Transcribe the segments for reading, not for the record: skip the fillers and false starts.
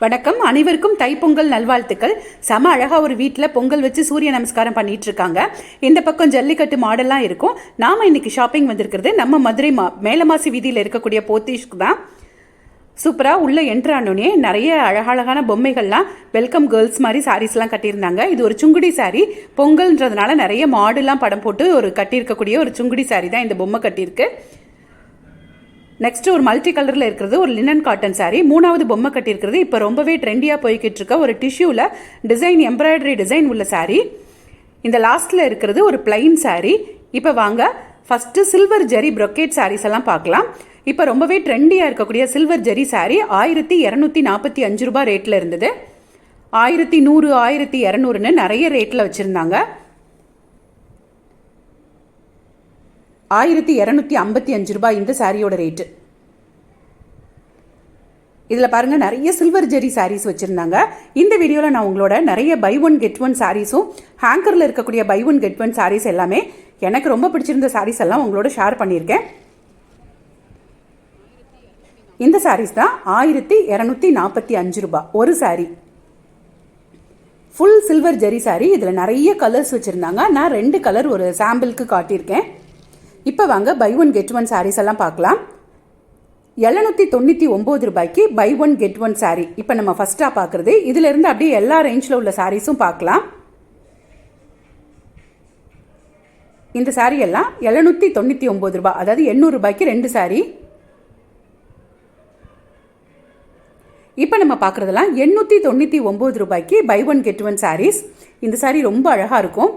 வணக்கம். அனைவருக்கும் தைப்பொங்கல் நல்வாழ்த்துக்கள். செம அழகாக ஒரு வீட்டில் பொங்கல் வச்சு சூரிய நமஸ்காரம் பண்ணிட்டு இருக்காங்க. இந்த பக்கம் ஜல்லிக்கட்டு மாடெல்லாம் இருக்கும். நாம் இன்னைக்கு ஷாப்பிங் வந்திருக்கிறது நம்ம மதுரை மேலமாசி வீதியில் இருக்கக்கூடிய போத்தீஷ்க்கு தான். சூப்பராக உள்ளே என்ட்ரானோடனே நிறைய அழகழகான பொம்மைகள்லாம் வெல்கம் கேர்ள்ஸ் மாதிரி சாரீஸ்லாம் கட்டியிருந்தாங்க. இது ஒரு சுங்குடி சாரீ. பொங்கல்ன்றதுனால நிறைய மாடுலாம் படம் போட்டு ஒரு கட்டியிருக்கக்கூடிய ஒரு சுங்குடி சாரீ தான் இந்த பொம்மை கட்டியிருக்கு. நெக்ஸ்ட் ஒரு மல்டி கலரில் இருக்கிறது ஒரு லினன் காட்டன் சாரீ. மூணாவது பொம்மை கட்டியிருக்கிறது இப்போ ரொம்பவே ட்ரெண்டியாக போய்கிட்டு இருக்க ஒரு டிஷ்யூவில் டிசைன் எம்ப்ராய்டரி டிசைன் உள்ள சாரீ. இந்த லாஸ்ட்டில் இருக்கிறது ஒரு பிளைன் சாரீ. இப்போ வாங்க ஃபஸ்ட்டு சில்வர் ஜெரி ப்ரொக்கேட் சாரீஸ் எல்லாம் பார்க்கலாம். இப்போ ரொம்பவே ட்ரெண்டியாக இருக்கக்கூடிய சில்வர் ஜெரி சாரீ 1245 ரூபாய் ரேட்டில் இருந்தது. 1100 1200ன்னு நிறைய ரேட்டில் வச்சுருந்தாங்க. 1255 ரூபாய் இந்த சாரியோட ரேட்டு. இதில் பாருங்கள் நிறைய சில்வர் ஜெரி சாரீஸ் வச்சுருந்தாங்க. இந்த வீடியோவில் நான் உங்களோட நிறைய பை ஒன் கெட் ஒன் சாரீஸும் ஹேங்கரில் இருக்கக்கூடிய buy one get one saris எல்லாமே எனக்கு ரொம்ப பிடிச்சிருந்த சாரீஸ் எல்லாம் உங்களோட ஷேர் பண்ணியிருக்கேன். இந்த சாரீஸ் தான் 1245 ரூபாய் ஒரு சாரீ. ஃபுல் சில்வர் ஜெரி சாரீ. இதில் நிறைய கலர்ஸ் வச்சுருந்தாங்க. நான் 2 கலர் ஒரு சாம்பிளுக்கு காட்டியிருக்கேன். இப்போ வாங்க buy one get one saris எல்லாம் பார்க்கலாம். 799 ரூபாய்க்கு buy one get one sari இப்போ நம்ம ஃபஸ்ட்டாக பார்க்குறது. இதிலிருந்து அப்படியே எல்லா ரேஞ்சில் உள்ள சாரீஸும் பார்க்கலாம். இந்த சாரீ எல்லாம் 799 ரூபாய், அதாவது 800 ரூபாய்க்கு 2 சாரீ. இப்போ நம்ம பார்க்குறதெல்லாம் 899 ரூபாய்க்கு buy one get one saris. இந்த சாரீ ரொம்ப அழகாக இருக்கும்.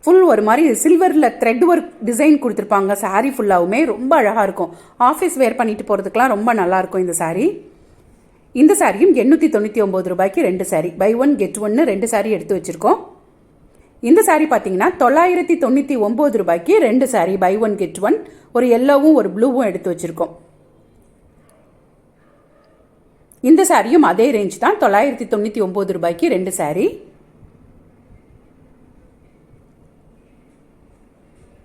ஃபுல் ஒரு மாதிரி சில்வரில் த்ரெட் ஒர்க் டிசைன் கொடுத்துருப்பாங்க. சாரீ ஃபுல்லாகவுமே ரொம்ப அழகாக இருக்கும். ஆஃபீஸ் வேர் பண்ணிட்டு போகிறதுக்கெலாம் ரொம்ப நல்லாயிருக்கும் இந்த சாரீ. இந்த சாரியும் 899 ரூபாய்க்கு 2 சாரீ. பை ஒன் கெட் ஒன்னு 2 சாரீ எடுத்து வச்சுருக்கோம். இந்த சாரீ பார்த்தீங்கன்னா 999 ரூபாய்க்கு 2 sari buy one get one. ஒரு எல்லோவும் ஒரு ப்ளூவும் எடுத்து வச்சுருக்கோம். இந்த சாரியும் அதே ரேஞ்ச் தான், 999 ரூபாய்க்கு 2 சாரீ.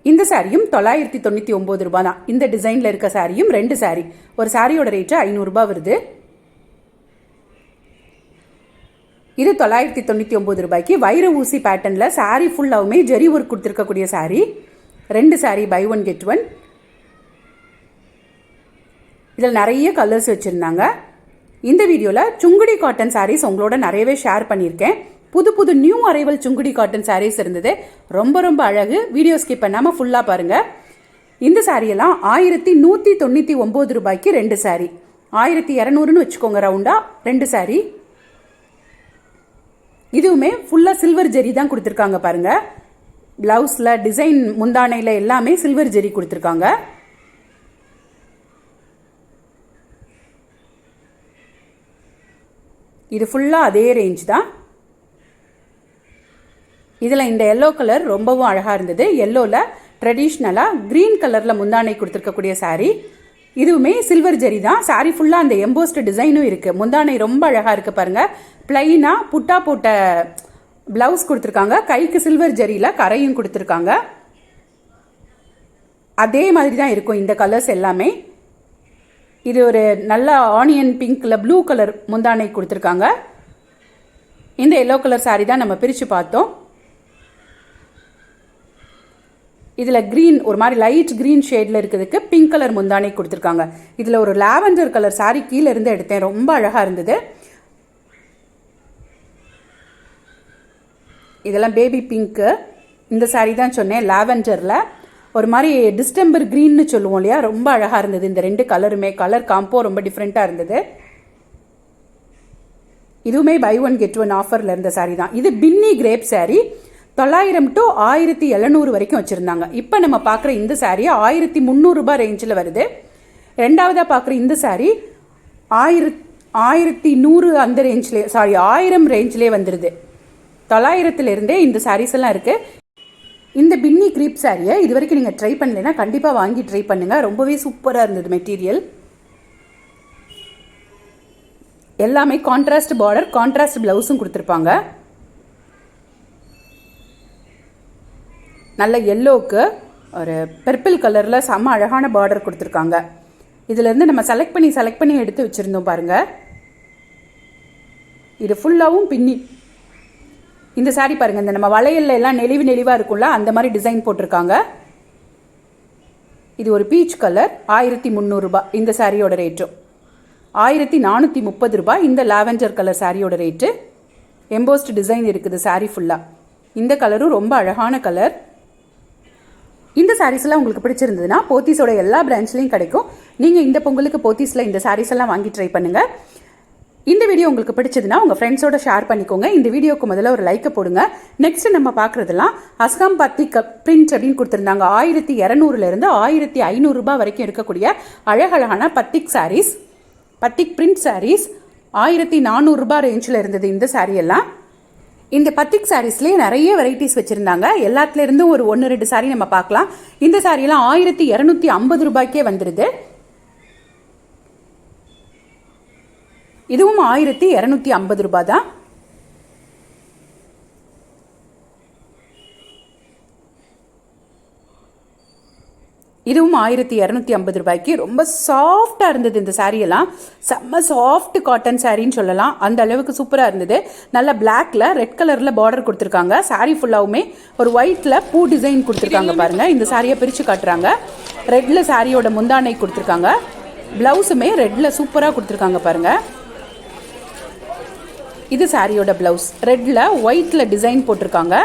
இந்த சாரியும் 999 ரூபாய் தான். இந்த டிசைனில் இருக்க சாரியும் 2 சாரீ. ஒரு சாரியோட ரேட்டு 500 ரூபாய் வருது. இது 999 ரூபாய்க்கு வைர ஊசி பேட்டர்னில் சாரீ ஃபுல்லாகவுமே ஜெரி ஒர்க் கொடுத்துருக்கக்கூடிய sari. 2 sari buy one get one. இதில் நிறைய கலர்ஸ் வச்சுருந்தாங்க. இந்த வீடியோவில் சுங்குடி காட்டன் சாரீஸ் உங்களோட நிறையவே ஷேர் பண்ணியிருக்கேன். புது புது new arrival Sungudi cotton saris இருந்தது. ரொம்ப ரொம்ப அழகு. வீடியோ ஸ்கிப் பண்ணாமல் ஃபுல்லாக பாருங்கள். இந்த சாரியெல்லாம் 1199 ரூபாய்க்கு 2 சாரீ. 1200ன்னு வச்சுக்கோங்க ரவுண்டாக 2 சாரீ. இதுவுமே ஃபுல்லாக சில்வர் ஜெரி தான் கொடுத்துருக்காங்க பாருங்கள். ப்ளவுஸில் டிசைன் முந்தானையில் எல்லாமே சில்வர் ஜெரி கொடுத்துருக்காங்க. இது ஃபுல்லாக அதே ரேஞ்ச் தான். இதில் இந்த எல்லோ கலர் ரொம்பவும் அழகாக இருந்தது. எல்லோவில் ட்ரெடிஷ்னலாக க்ரீன் கலரில் முந்தானை கொடுத்துருக்கக்கூடிய சாரீ. இதுவுமே சில்வர் ஜெரி தான். சாரீ ஃபுல்லாக அந்த எம்போஸ்ட் டிசைனும் இருக்குது. முந்தானை ரொம்ப அழகாக இருக்குது பாருங்கள். ப்ளைனாக புட்டா போட்ட ப்ளவுஸ் கொடுத்துருக்காங்க. கைக்கு சில்வர் ஜெரியில் கரையும் கொடுத்துருக்காங்க. அதே மாதிரி தான் இருக்கும் இந்த கலர்ஸ் எல்லாமே. இது ஒரு நல்ல ஆனியன் பிங்க்கில் ப்ளூ கலர் முந்தானை கொடுத்துருக்காங்க. இந்த எல்லோ கலர் சாரீ தான் நம்ம பிரித்து பார்த்தோம். இதில் க்ரீன் ஒரு மாதிரி லைட் க்ரீன் ஷேடில் இருக்கிறதுக்கு பிங்க் கலர் முந்தானை கொடுத்துருக்காங்க. இதில் ஒரு லாவெண்டர் கலர் சாரீ கீழே இருந்து எடுத்தேன். ரொம்ப அழகாக இருந்தது. இதெல்லாம் பேபி பிங்க்கு. இந்த சாரீ தான் சொன்னேன் லாவெண்டரில் ஒரு மாதிரி டிஸ்டம்பர் க்ரீன்னு சொல்லுவோம் இல்லையா, ரொம்ப அழகாக இருந்தது. இந்த 2 கலருமே கலர் காம்போ ரொம்ப டிஃப்ரெண்ட்டாக இருந்தது. இதுவுமே பை ஒன் கெட் ஒன் ஆஃபரில் இருந்த சாரீ தான். இது பின்னி கிரேப் சாரீ. 900 to 1700 வரைக்கும் வச்சுருந்தாங்க. இப்போ நம்ம பார்க்குற இந்த சாரீ 1300 ரூபாய் ரேஞ்சில் வருது. ரெண்டாவதாக பார்க்குற இந்த சாரீ 1100 அந்த ரேஞ்சிலே 1000 ரேஞ்சிலே வந்துடுது. 900லேருந்தே இந்த சாரீஸ் எல்லாம் இருக்குது. இந்த பின்னி கிரீப் சாரியை இது வரைக்கும் நீங்கள் ட்ரை பண்ணலைன்னா கண்டிப்பாக வாங்கி ட்ரை பண்ணுங்கள். ரொம்பவே சூப்பராக இருந்தது மெட்டீரியல். எல்லாமே கான்ட்ராஸ்ட் பார்டர், கான்ட்ராஸ்ட் ப்ளவுஸும் கொடுத்துருப்பாங்க. நல்ல எல்லோவுக்கு ஒரு பர்பிள் கலரில் செம்ம அழகான பார்டர் கொடுத்துருக்காங்க. இதிலேருந்து நம்ம செலக்ட் பண்ணி எடுத்து வச்சுருந்தோம் பாருங்கள். இது ஃபுல்லாகவும் பின்னி. இந்த சாரீ பாருங்கள், இந்த நம்ம வளையல்ல எல்லாம் நெளிவாக இருக்கும்ல, அந்த மாதிரி டிசைன் போட்டிருக்காங்க. இது ஒரு பீச் கலர், 1300 ரூபாய் இந்த சாரியோட ரேட்டும். 1430 ரூபாய் இந்த லாவெண்டர் கலர் சாரியோட ரேட்டு. எம்போஸ்ட் டிசைன் இருக்குது சாரீ ஃபுல்லாக. இந்த கலரும் ரொம்ப அழகான கலர். இந்த சாரீஸ்லாம் உங்களுக்கு பிடிச்சிருந்ததுன்னா போத்தீஸோட எல்லா பிரான்ச்லேயும் கிடைக்கும். நீங்கள் இந்த பொங்கலுக்கு போத்தீஸில் இந்த சாரீஸ் எல்லாம் வாங்கி ட்ரை பண்ணுங்கள். இந்த வீடியோ உங்களுக்கு பிடிச்சதுன்னா உங்கள் ஃப்ரெண்ட்ஸோட ஷேர் பண்ணிக்கோங்க. இந்த வீடியோக்கு முதல்ல ஒரு லைக்கை போடுங்க. நெக்ஸ்ட் நம்ம பார்க்குறதுலாம் அஸ்காம் பத்திக் பிரிண்ட் அப்படின்னு கொடுத்துருந்தாங்க. 1200 1500 ரூபாய் வரைக்கும் இருக்கக்கூடிய அழகழகான பத்திக் சாரீஸ், பத்திக் பிரிண்ட் சாரீஸ் 1400 ரூபாய் ரேஞ்சில் இருந்தது இந்த சாரீ எல்லாம். இந்த பத்திக் சாரீஸ்லேயே நிறைய வெரைட்டிஸ் வச்சுருந்தாங்க. எல்லாத்துலேருந்தும் ஒரு 1-2 சாரீ நம்ம பார்க்கலாம். இந்த சாரியெல்லாம் 1250 ரூபாய்க்கே வந்துடுது. இதுவும் 1250 ரூபாய் தான். இதுவும் 1250 ரூபாய்க்கு. ரொம்ப சாஃப்டாக இருந்தது இந்த சாரியெல்லாம். செம்ம சாஃப்ட் காட்டன் சாரின்னு சொல்லலாம், அந்த அளவுக்கு சூப்பராக இருந்தது. நல்லா பிளாக்ல ரெட் கலரில் பார்டர் கொடுத்துருக்காங்க. சாரீ ஃபுல்லாகவுமே ஒரு ஒயிட்டில் பூ டிசைன் கொடுத்துருக்காங்க பாருங்கள். இந்த சாரியை பிரித்து காட்டுறாங்க. ரெட்டில் சாரியோட முந்தானை கொடுத்துருக்காங்க. ப்ளவுஸுமே ரெட்டில் சூப்பராக கொடுத்துருக்காங்க பாருங்கள். இது சாரியோட ப்ளவுஸ், ரெட்டில் ஒயிட்டில் டிசைன் போட்டிருக்காங்க.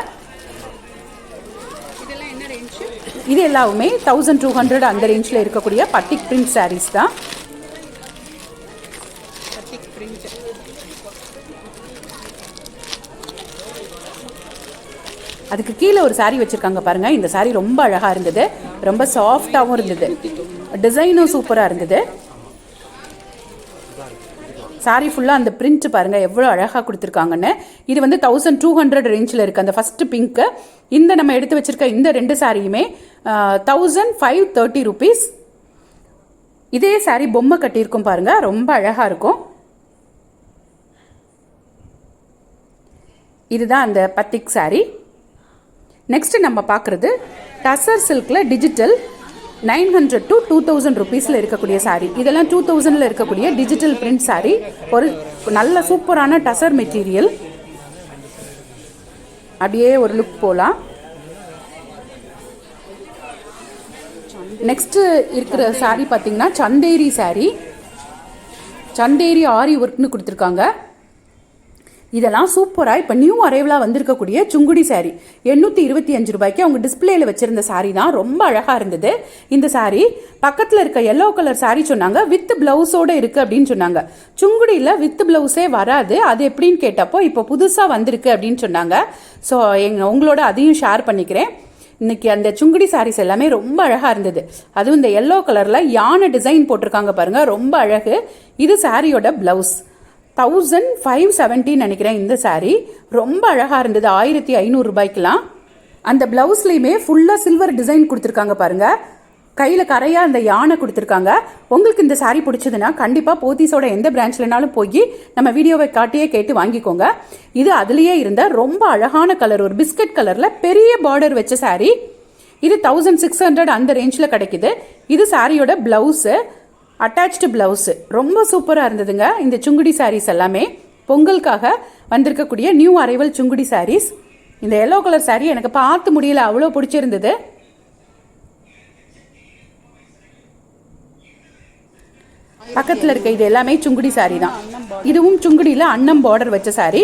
இது எல்லாமே 1200 அந்த ரேஞ்சில் இருக்கக்கூடிய பத்திக் பிரிண்ட் சாரீஸ் தான். அதுக்கு கீழே ஒரு சாரீ வச்சுருக்காங்க பாருங்கள். இந்த சாரீ ரொம்ப அழகாக இருந்தது, ரொம்ப சாஃப்டாகவும் இருந்தது, டிசைனும் சூப்பராக இருந்தது. சாரீ ஃபுல்லாக அந்த பிரிண்ட் பாருங்கள் எவ்வளோ அழகாக கொடுத்துருக்காங்கன்னு. இது வந்து 1200 ரேஞ்சில் இருக்குது அந்த ஃபஸ்ட்டு பிங்க்கு. இந்த நம்ம எடுத்து வச்சுருக்க இந்த 2 சாரியுமே 1530 rupees. இதே சாரீ பொம்மை கட்டியிருக்கும் பாருங்கள், ரொம்ப அழகாக இருக்கும். இதுதான் அந்த பத்திக் சாரீ. நெக்ஸ்ட் நம்ம பார்க்குறது டசர் சில்கில் டிஜிட்டல் 900 to 2000 rupeesல இருக்கக்கூடிய சாரீ. இதெல்லாம் 2000ல இருக்கக்கூடிய டிஜிட்டல் பிரிண்ட் சாரீ. ஒரு நல்ல சூப்பரான டசர் மெட்டீரியல். அப்படியே ஒரு லுக் போகலாம். நெக்ஸ்ட் இருக்கிற சாரீ பார்த்தீங்கன்னா சந்தேரி சாரீ. சந்தேரி ஆரி ஒர்க்னு கொடுத்துருக்காங்க. இதெல்லாம் சூப்பராக இப்போ நியூ அரைவலாக வந்திருக்கக்கூடிய சுங்குடி சாரீ 825 ரூபாய்க்கு அவங்க டிஸ்பிளேல வச்சிருந்த சாரீ தான். ரொம்ப அழகாக இருந்தது இந்த சாரீ. பக்கத்தில் இருக்க எல்லோ கலர் சாரீ சொன்னாங்க வித் பிளவுஸோடு இருக்குது அப்படின்னு சொன்னாங்க. சுங்குடியில் வித் பிளவுஸே வராது, அது எப்படின்னு கேட்டப்போ இப்போ புதுசாக வந்திருக்கு அப்படின்னு சொன்னாங்க. ஸோ உங்களோட அதையும் ஷேர் பண்ணிக்கிறேன். இன்னைக்கு அந்த சுங்குடி சாரீஸ் எல்லாமே ரொம்ப அழகாக இருந்தது. அதுவும் இந்த எல்லோ கலரில் யானை டிசைன் போட்டிருக்காங்க பாருங்கள், ரொம்ப அழகு. இது சாரியோட பிளவுஸ் 1570 நினைக்கிறேன். இந்த சாரீ ரொம்ப அழகாக இருந்தது 1500 ரூபாய்க்கெலாம். அந்த பிளவுஸ்லையுமே ஃபுல்லாக சில்வர் டிசைன் கொடுத்துருக்காங்க பாருங்கள். கையில் கரையாக அந்த யானை கொடுத்துருக்காங்க. உங்களுக்கு இந்த சாரீ பிடிச்சதுன்னா கண்டிப்பாக போத்தீஸோட எந்த பிரான்ச்லனாலும் போய் நம்ம வீடியோவை காட்டியே கேட்டு வாங்கிக்கோங்க. இது அதுலேயே இருந்த ரொம்ப அழகான கலர், ஒரு பிஸ்கட் கலரில் பெரிய பார்டர் வச்ச சாரீ. இது 1600 அந்த ரேஞ்சில் கிடைக்குது. இது சாரியோட பிளவுஸு, அட்டாச்டு பிளவுஸு. ரொம்ப சூப்பராக இருந்ததுங்க இந்த சுங்குடி சாரீஸ் எல்லாமே. பொங்கலுக்காக வந்திருக்கக்கூடிய நியூ அரைவல் சுங்குடி சாரீஸ். இந்த எல்லோ கலர் சாரீ எனக்கு பார்த்து முடியல, அவ்வளோ பிடிச்சிருந்தது. பக்கத்தில் இருக்க இது எல்லாமே சுங்குடி சாரீ தான். இதுவும் சுங்குடியில் அன்னம் பார்டர் வச்ச சாரீ.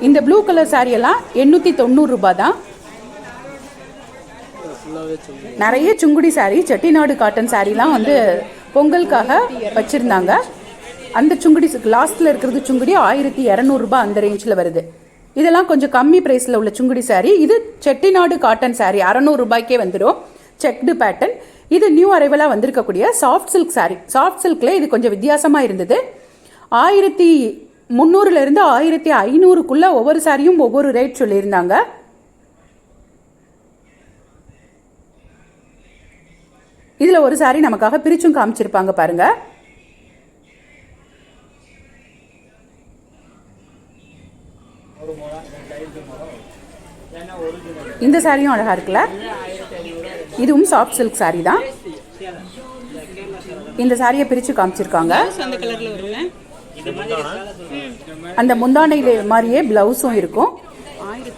இந்த ப்ளூ கலர் சாரீ எல்லாம் 890 ரூபாய் தான். நிறைய சுங்குடி சாரீ, செட்டிநாடு காட்டன் சாரீலாம் வந்து பொங்கலுக்காக வச்சுருந்தாங்க. அந்த சுங்குடி லாஸ்ட்டில் இருக்கிறது சுங்குடி 1200 ரூபாய் அந்த ரேஞ்சில் வருது. இதெல்லாம் கொஞ்சம் கம்மி ப்ரைஸில் உள்ள சுங்குடி சாரீ. இது செட்டிநாடு காட்டன் சாரீ 600 ரூபாய்க்கே வந்துடும், செக்டு பேட்டர்ன். இது நியூ அரைவலாக வந்திருக்கக்கூடிய சாஃப்ட் சில்க் சாரீ. சாஃப்ட் சில்கில் இது கொஞ்சம் வித்தியாசமாக இருந்தது. 1300 1500க்குள்ளே ஒவ்வொரு சாரியும் ஒவ்வொரு ரேட் சொல்லியிருந்தாங்க. இதில் ஒரு சாரீ நமக்காக பிரிச்சும் காமிச்சிருப்பாங்க பாருங்க. இந்த சாரியும் அழகா இருக்குல்ல. இதுவும் சாஃப்ட் சில்க் சாரீ தான். இந்த சாரியை பிரிச்சு காமிச்சிருக்காங்க. அந்த முந்தானையில மாதிரியே பிளவுஸும் இருக்கும்.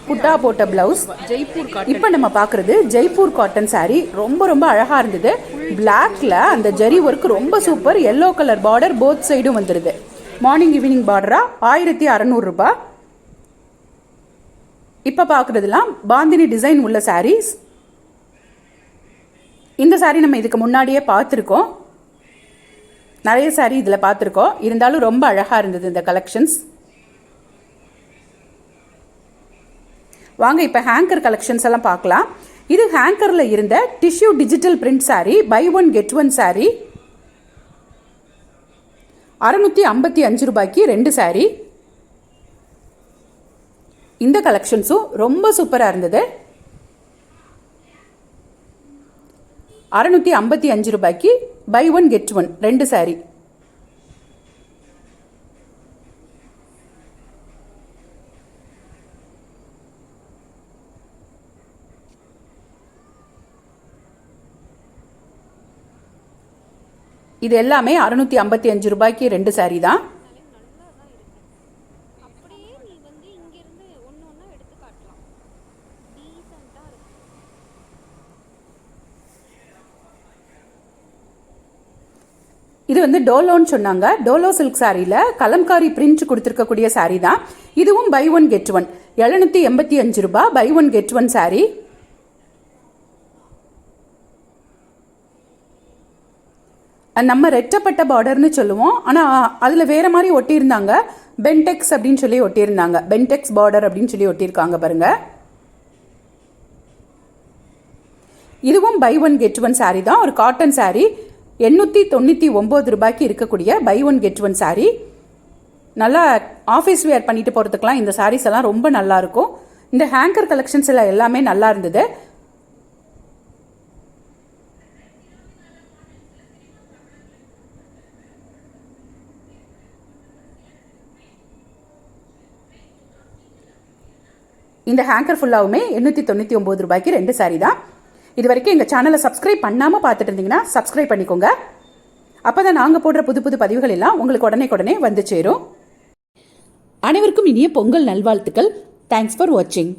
புட்டா போட்ட பிளவுஸ். ஜெய்ப்பூர் காட்டன். இப்போ நம்ம பார்க்குறது ஜெய்ப்பூர் காட்டன் சாரீ. ரொம்ப ரொம்ப அழகாக இருந்தது. பிளாக்ல அந்த ஜரி ஒர்க் ரொம்ப super. Yellow colour border both சைடும் வந்துடுது. மார்னிங் ஈவினிங் பார்டரா 1600 ரூபாய். இப்போ பார்க்குறதுலாம் பாந்தினி டிசைன் உள்ள சாரீஸ். இந்த சாரீ நம்ம இதுக்கு முன்னாடியே பார்த்துருக்கோம். நிறைய சாரீ இதில் பார்த்துருக்கோம். இருந்தாலும் ரொம்ப அழகாக இருந்தது இந்த கலெக்ஷன்ஸ். வாங்க இப்போ ஹேங்கர் கலெக்ஷன்ஸ் எல்லாம் பார்க்கலாம். இது ஹேங்கரில் இருந்த tissue digital print sari. Buy one get one sari. 655 ரூபாய்க்கு 2 சாரீ. இந்த கலெக்ஷன்ஸும் ரொம்ப சூப்பராக இருந்தது. 655 ரூபாய்க்கு buy one get one 2 sari. இது எல்லாமே 655 ரூபாய்க்கு 2 சாரீ தான். இது வந்து டோலோன்னு சொன்னாங்க. டோலோ சில்க் சாரியில் கலம்காரி பிரிண்ட் கொடுத்துருக்கக்கூடிய சாரீ தான். இதுவும் பை ஒன் கெட் ஒன் 785 ரூபாய். Buy one get one sari. நம்ம ரெட்டப்பட்ட பார்டர்னு சொல்லுவோம். ஆனால் அதில் வேற மாதிரி ஒட்டியிருந்தாங்க. பென்டெக்ஸ் அப்படின்னு சொல்லி ஒட்டியிருந்தாங்க. பென்டெக்ஸ் பார்டர் அப்படின்னு சொல்லி ஒட்டியிருக்காங்க பாருங்க. இதுவும் buy one get one sari தான். ஒரு காட்டன் சாரீ. 899 ரூபாய்க்கு இருக்கக்கூடிய buy one get one sari. நல்லா ஆஃபீஸ் வேர் பண்ணிட்டு போகிறதுக்கெலாம் இந்த சாரீஸ் எல்லாம் ரொம்ப நல்லா இருக்கும். இந்த ஹேங்கர் கலெக்ஷன்ஸ் எல்லாம் எல்லாமே நல்லா இருந்தது. இந்த ஹேங்கர் ஃபுல்லாவுமே 899 ரூபாய்க்கு 2 சாரீ தான். இது வரைக்கும் எங்கள் சேனலை சப்ஸ்கிரைப் பண்ணாமல் பார்த்துட்டு இருந்தீங்கன்னா சப்ஸ்கிரைப் பண்ணிக்கோங்க. அப்போ தான் நாங்கள் போடுற புது புது பதிவுகள் எல்லாம் உங்களுக்கு உடனே வந்து சேரும். அனைவருக்கும் இனிய பொங்கல் நல்வாழ்த்துக்கள். தேங்க்ஸ் ஃபார் வாட்சிங்.